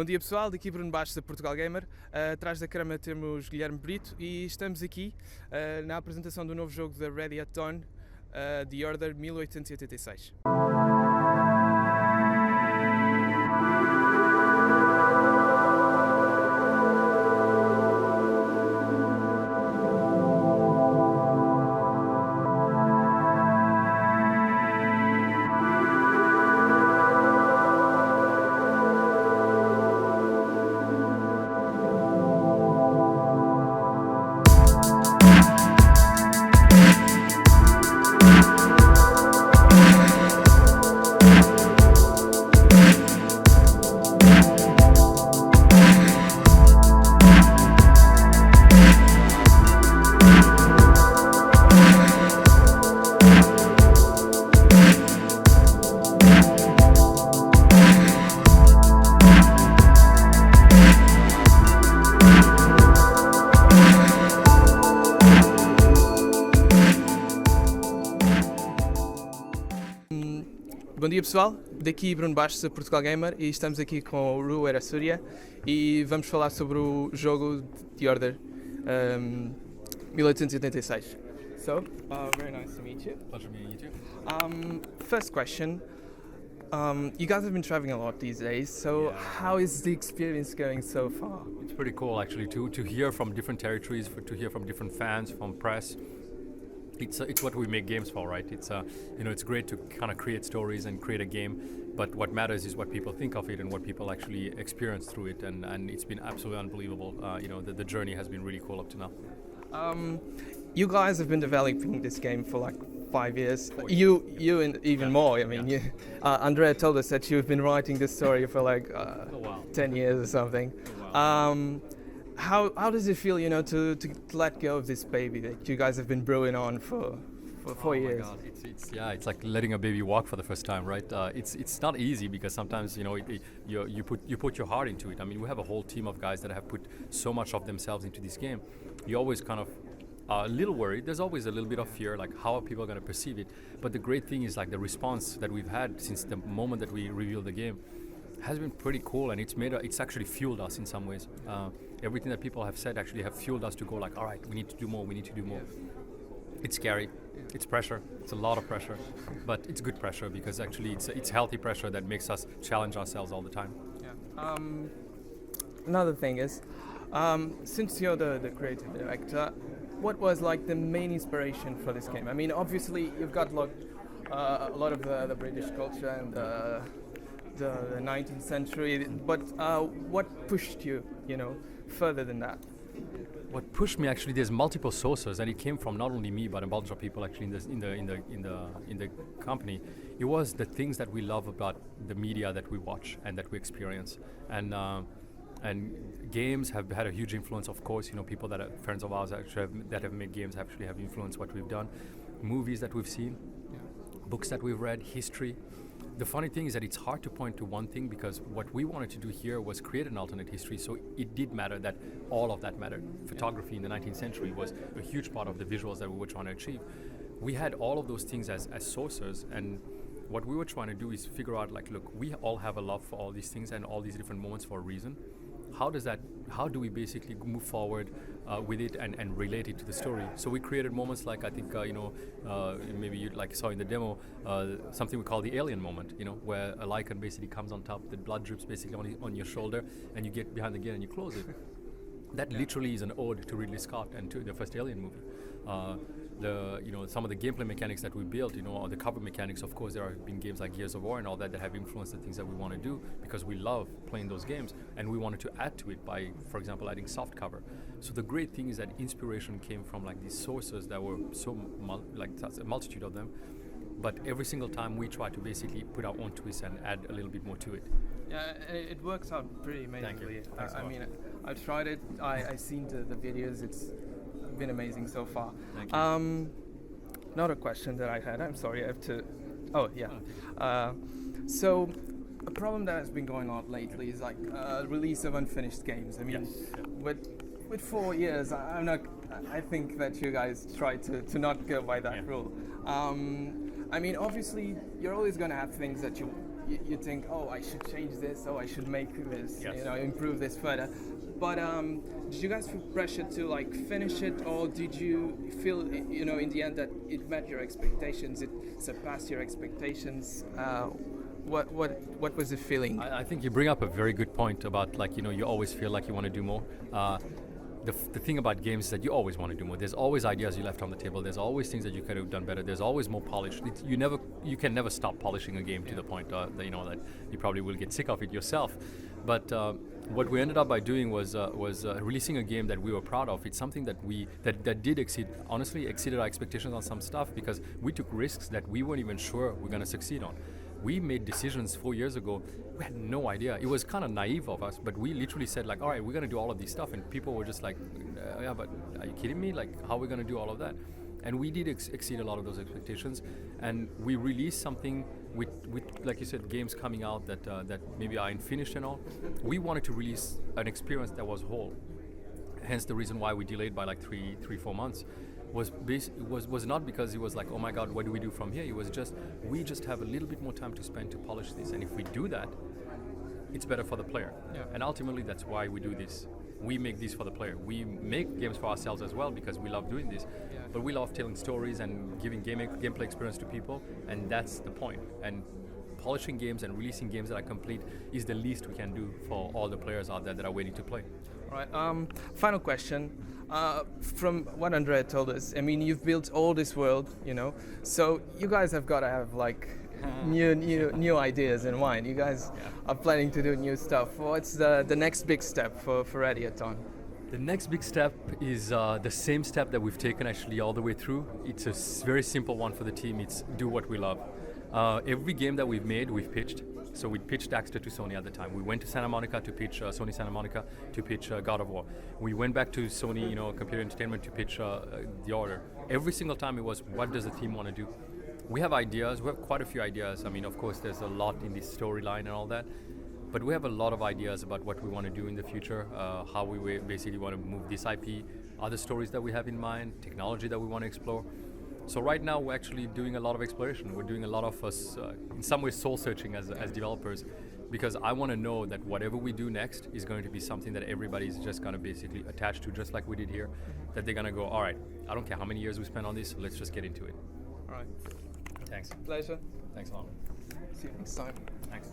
Bom dia pessoal, daqui Bruno Baixo da Portugal Gamer. Atrás da câmara temos Guilherme Brito e estamos aqui na apresentação do novo jogo da Ready at Dawn, The Order 1886. Bom dia pessoal, daqui Bruno Baixo da Portugal Gamer e estamos aqui com o Weerasuriya e vamos falar sobre o jogo The Order 1886. So, very nice to meet you. Pleasure meeting you too. First question, you guys have been traveling a lot these days, so how is the experience going so far? It's pretty cool actually to hear from different territories, to hear from different fans, from press. It's what we make games for, right? It's it's great to kind of create stories and create a game, but what matters is what people think of it and what people actually experience through it, and it's been absolutely unbelievable. The journey has been really cool up to now. You guys have been developing this game for like 5 years. You and even more. I mean, Andrea told us that you've been writing this story for like 10 years or something. How does it feel, to let go of this baby that you guys have been brewing on for 4 years? My God. It's like letting a baby walk for the first time, right? It's not easy because sometimes you put your heart into it. I mean, we have a whole team of guys that have put so much of themselves into this game. You always kind of are a little worried. There's always a little bit of fear, like how are people going to perceive it? But the great thing is like the response that we've had since the moment that we revealed the game has been pretty cool, and it's actually fueled us in some ways. Everything that people have said actually have fueled us to go like, all right, we need to do more. It's scary, it's pressure, it's a lot of pressure, but it's good pressure because actually it's healthy pressure that makes us challenge ourselves all the time. Another thing is, since you're the creative director, what was like the main inspiration for this game? I mean, obviously you've got a lot of the British culture and the 19th century, but what pushed you, further than that? What pushed me actually, there's multiple sources, and it came from not only me but a bunch of people actually in the company. It was the things that we love about the media that we watch and that we experience, and games have had a huge influence. Of course, people that are friends of ours that have made games actually have influenced what we've done. Movies that we've seen, books that we've read, history. The funny thing is that it's hard to point to one thing because what we wanted to do here was create an alternate history, so it did matter that all of that mattered. Photography in the 19th century was a huge part of the visuals that we were trying to achieve. We had all of those things as sources, and what we were trying to do is figure out like, look, we all have a love for all these things and all these different moments for a reason. How do we basically move forward with it and relate it to the story? So we created moments like, I think, maybe you like saw in the demo, something we call the alien moment, where a Lycan basically comes on top, the blood drips basically on your shoulder, and you get behind the gun and you close it. That literally is an ode to Ridley Scott and to the first Alien movie. Some of the gameplay mechanics that we built, or the cover mechanics, of course, there have been games like Gears of War and all that have influenced the things that we want to do because we love playing those games, and we wanted to add to it by, for example, adding soft cover. So the great thing is that inspiration came from like these sources that were so a multitude of them, but every single time we try to basically put our own twist and add a little bit more to it. Yeah, it works out pretty amazingly. I mean, I've tried it. I've seen the videos. It's been amazing so far. Thank you. Another question that I had. I'm sorry, I have to. Oh yeah. So a problem that has been going on lately is like release of unfinished games. I mean, with 4 years, I think that you guys try to not go by that rule. I mean, obviously, you're always going to have things that you you think, oh, I should change this, oh, I should make this, Yes. improve this further. But did you guys feel pressure to like finish it, or did you feel, in the end that it met your expectations, it surpassed your expectations? What was the feeling? I think you bring up a very good point about you always feel like you want to do more. The thing about games is that you always want to do more. There's always ideas you left on the table. There's always things that you could have done better. There's always more polish. You can never stop polishing a game to the point that you probably will get sick of it yourself. But what we ended up by doing was releasing a game that we were proud of. It's something that did exceeded our expectations on some stuff, because we took risks that we weren't even sure we're going to succeed on. We made decisions 4 years ago. We had no idea. It was kind of naive of us, but we literally said all right, we're going to do all of this stuff. And people were just like, yeah, but are you kidding me? Like, how are we going to do all of that? And we did exceed a lot of those expectations. And we released something with like you said, games coming out that maybe aren't finished and all. We wanted to release an experience that was whole. Hence the reason why we delayed by like 4 months. Was not because it was like, oh my god, what do we do from here? It was just, we just have a little bit more time to spend to polish this, and if we do that, it's better for the player. Yeah. And ultimately that's why we do this. We make this for the player. We make games for ourselves as well because we love doing this. Yeah. But we love telling stories and giving gameplay experience to people, and that's the point. And polishing games and releasing games that are complete is the least we can do for all the players out there that are waiting to play. All right. Final question. From what Andrea told us, I mean, you've built all this world, so you guys have got to have like new ideas in mind. You guys are planning to do new stuff. What's the next big step for Radiaton? The next big step is the same step that we've taken actually all the way through. It's a very simple one for the team. It's do what we love. Every game that we've made, we've pitched. So we pitched Daxter to Sony at the time. We went to Santa Monica to pitch Sony Santa Monica to pitch God of War. We went back to Sony, Computer Entertainment to pitch The Order. Every single time it was, what does the team want to do? We have ideas. We have quite a few ideas. I mean, of course, there's a lot in this storyline and all that. But we have a lot of ideas about what we want to do in the future, how we basically want to move this IP, other stories that we have in mind, technology that we want to explore. So right now we're actually doing a lot of exploration. We're doing a lot of us, in some ways, soul searching as developers, because I want to know that whatever we do next is going to be something that everybody's just going to basically attach to, just like we did here, that they're going to go, all right, I don't care how many years we spend on this, let's just get into it. All right. Thanks. Pleasure. Thanks a lot. See you next time. Thanks.